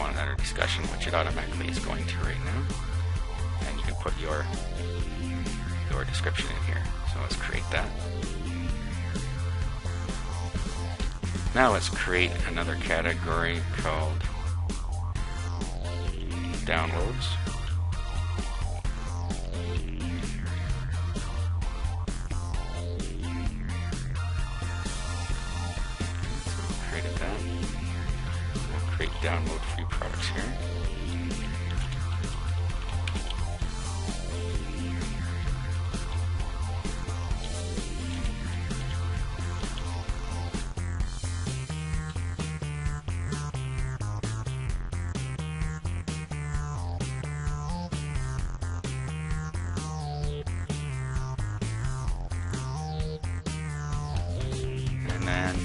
want another discussion, which it automatically is going to right now. And you can put your description in here. So let's create that. Now let's create another category called downloads. Created that. We'll create download free products here. And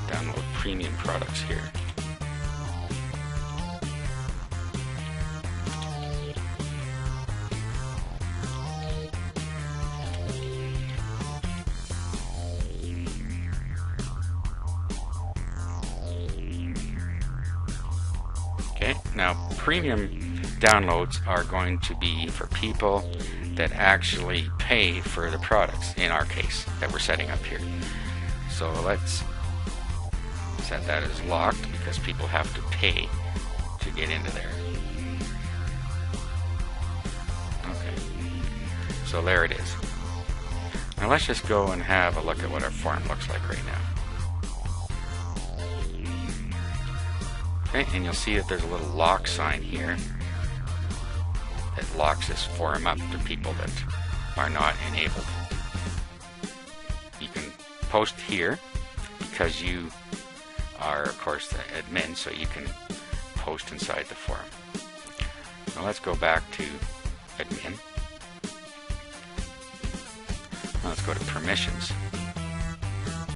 download premium products here. Okay, now premium downloads are going to be for people that actually pay for the products, in our case, that we're setting up here. So let's set that as locked because people have to pay to get into there. Okay, so there it is. Now let's just go and have a look at what our form looks like right now. Okay, and you'll see that there's a little lock sign here that locks this form up to people that are not enabled. You can post here because you are, of course, the admin, so you can post inside the form. Now let's go back to admin. Now let's go to permissions.